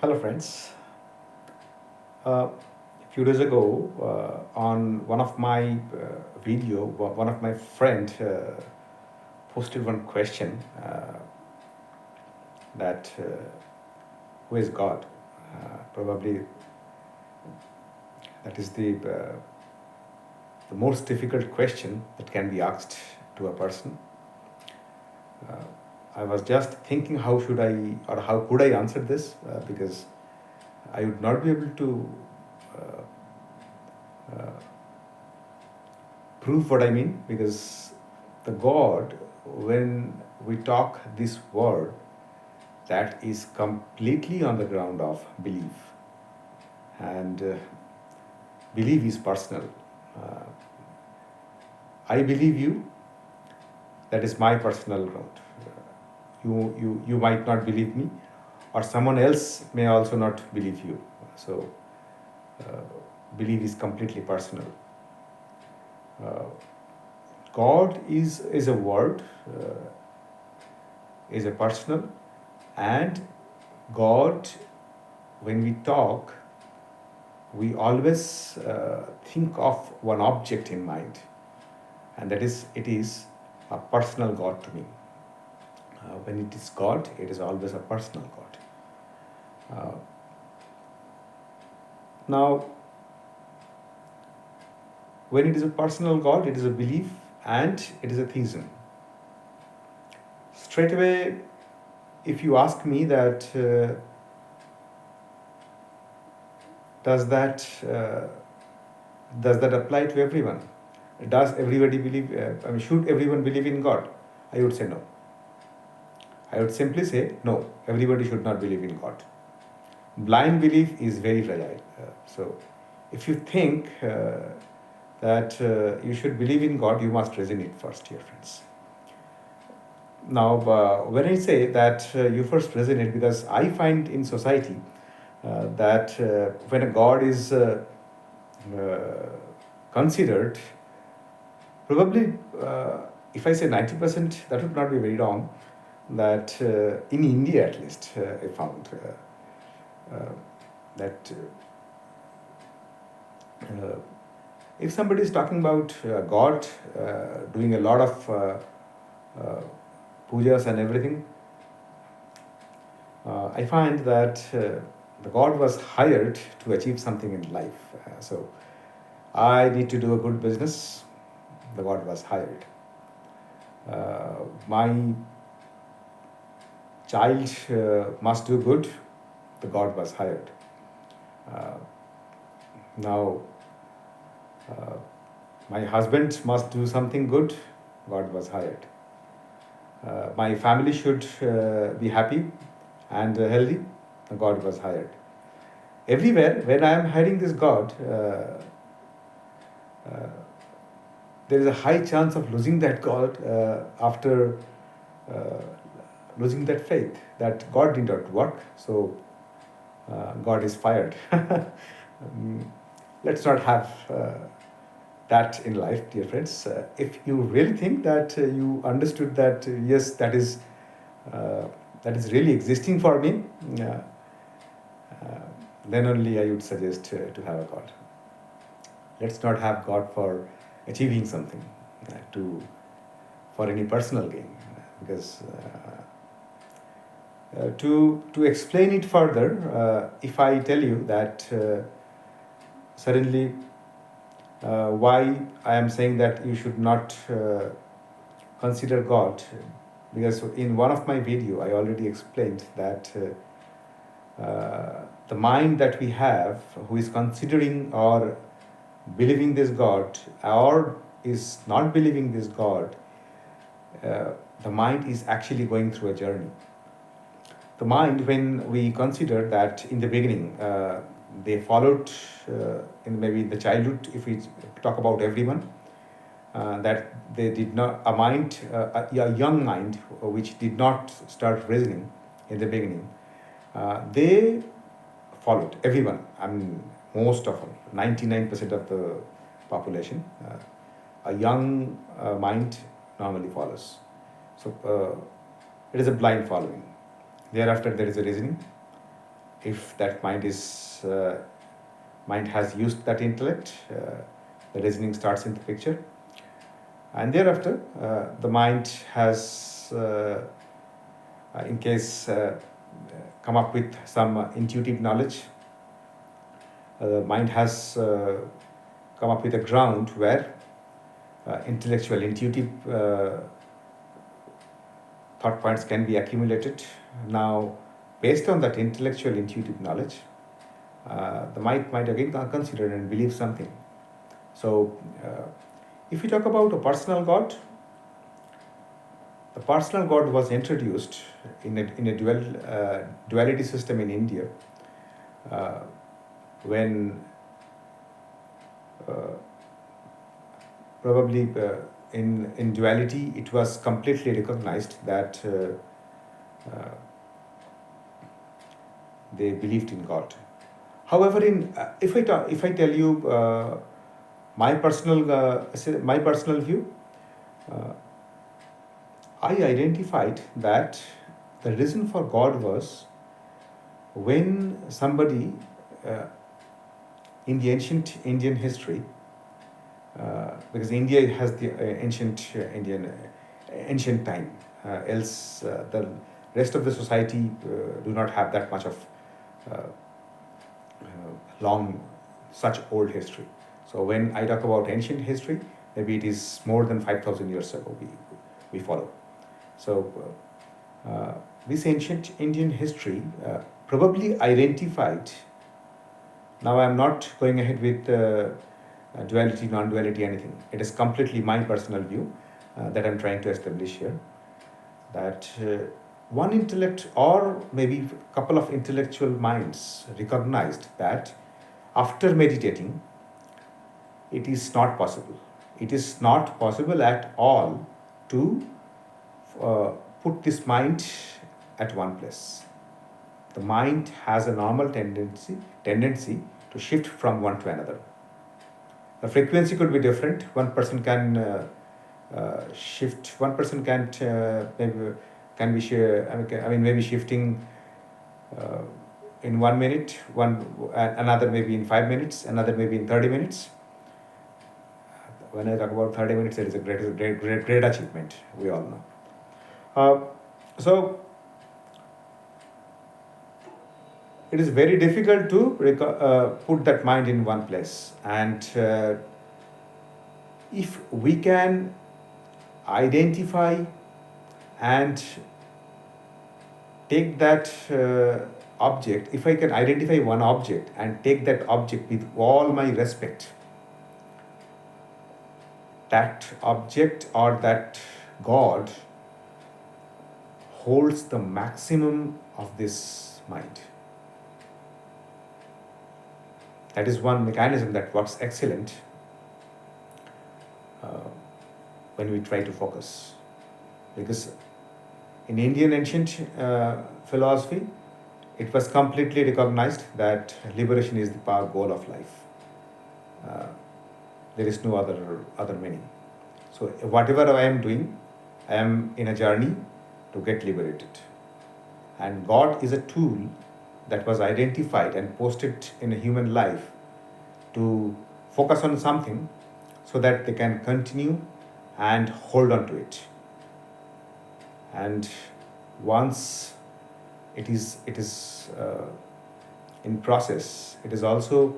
Hello, friends. A few days ago, on one of my video, one of my friend posted one question that who is God? Probably that is the most difficult question that can be asked to a person. Uh, I was just thinking how should I or how could I answer this because I would not be able to uh, prove what I mean because the God, when we talk this word, that is completely on the ground of belief, and belief is personal. Uh, I believe you, that is my personal ground. You might not believe me, or someone else may also not believe you. So, uh, belief is completely personal. Uh, God is a word, is a personal, and God, when we talk, we always think of one object in mind, and that is it is a personal God to me. When it is God, it is always a personal God. Uh, Now, when it is a personal God, it is a belief and it is a theism. Straight away, if you ask me that does that uh, does that apply to everyone? Does everybody believe? Should everyone believe in God? I would say no. I would simply say no. Everybody should not believe in God. Blind belief is very fragile. So, if you think that you should believe in God, you must reason it first, dear friends. Now, when I say that you first reason it, because I find in society that when a God is uh, considered, probably if I say 90%, that would not be very wrong. That in India, at least, I found that if somebody is talking about God doing a lot of uh, pujas and everything, I find that the God was hired to achieve something in life. So I need to do a good business. The God was hired. My child must do good. The God was hired. Uh, Now, uh, my husband must do something good. God was hired. My family should be happy and healthy. God was hired. Everywhere, when I am hiding this God, uh, there is a high chance of losing that God after uh, losing that faith that God did not work. So God is fired. Let's not have that in life, dear friends. If you really think that you understood that, yes, uh, that is really existing for me, uh, uh, then only I would suggest to have a God. Let's not have God for achieving something, to for any personal gain, because to explain it further, if I tell you that suddenly why I am saying that you should not consider God, because in one of my video I already explained that the mind that we have, who is considering or believing this God or is not believing this God, uh, the mind is actually going through a journey. The mind, when we consider that in the beginning, they followed in maybe in the childhood, if we talk about everyone, that they did not, a mind, a young mind, which did not start reasoning in the beginning, they followed everyone. I mean, most of them, 99% of the population, a young mind normally follows. So it is a blind following. Thereafter, there is a reasoning. if that mind has used that intellect, the reasoning starts in the picture, and thereafter the mind has, in case, come up with some intuitive knowledge. The mind has come up with a ground where intellectual, intuitive thought points can be accumulated. Now, based on that intellectual, intuitive knowledge, the mind might again consider and believe something. So, if we talk about a personal God, the personal God was introduced in a duality system in India, when probably in duality it was completely recognized that they believed in God. However, if I tell you my personal view, I identified that the reason for God was when somebody in the ancient Indian history, because India has the ancient time, else the rest of the society do not have that much of long, such old history. So when I talk about ancient history, maybe it is more than 5,000 years ago we follow. So this ancient Indian history probably identified. Now I am not going ahead with duality, non-duality, anything. It is completely my personal view that I am trying to establish here. That one intellect, or maybe a couple of intellectual minds, recognized that after meditating, it is not possible. It is not possible at all to put this mind at one place. The mind has a normal tendency to shift from one to another. The frequency could be different. One person can shift. One person can't. Maybe can be maybe shifting in 1 minute. Another maybe in 5 minutes. Another maybe in 30 minutes. When I talk about 30 minutes, it is a great achievement. We all know. So it is very difficult to put that mind in one place. And if we can identify and take that object, if I can identify one object and take that object with all my respect, that object or that God holds the maximum of this mind. That is one mechanism that works excellent when we try to focus. Because in Indian ancient philosophy, it was completely recognized that liberation is the goal of life. There is no other meaning. So whatever I am doing, I am in a journey to get liberated. And God is a tool that was identified and posted in a human life to focus on something so that they can continue and hold on to it. And once it is in process, it is also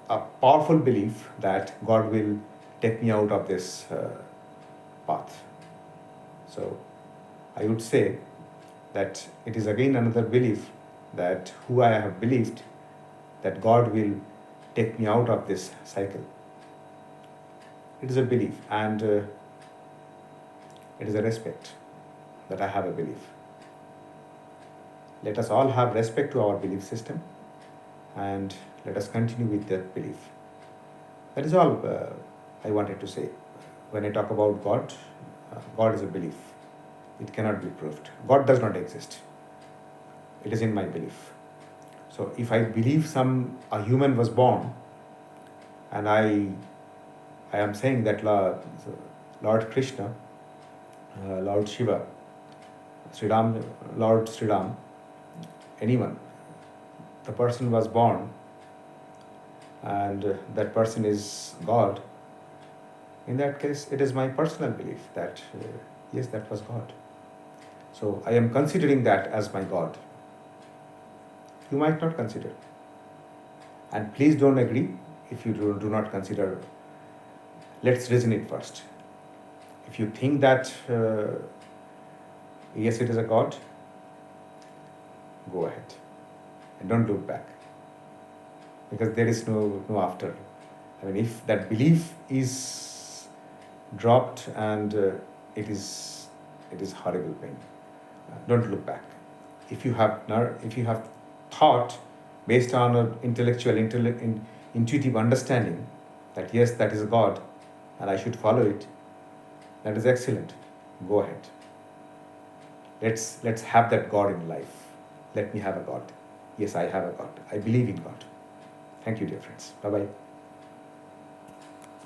a powerful belief that God will take me out of this path. So I would say that it is again another belief that who I have believed that God will take me out of this cycle. It is a belief, and it is a respect that I have a belief. Let us all have respect to our belief system, and let us continue with that belief. That is all I wanted to say. When I talk about God, God is a belief. It cannot be proved. God does not exist. It is in my belief. So if I believe a human was born, and I am saying that Lord Krishna, Lord Shiva, Lord Sri Ram, anyone, the person was born and that person is God, in that case, it is my personal belief that yes, that was God. So I am considering that as my God. You might not consider. And please don't agree if you do not consider. Let's reason it first. If you think that yes, it is a God, go ahead and don't look back, because there is no after. I mean, if that belief is dropped and it is horrible pain. Don't look back. If you have thought based on an intuitive understanding that yes, that is God and I should follow it, that is excellent. Go ahead. Let's have that God in life. Let me have a God. Yes, I have a God. I believe in God. Thank you, dear friends. Bye-bye.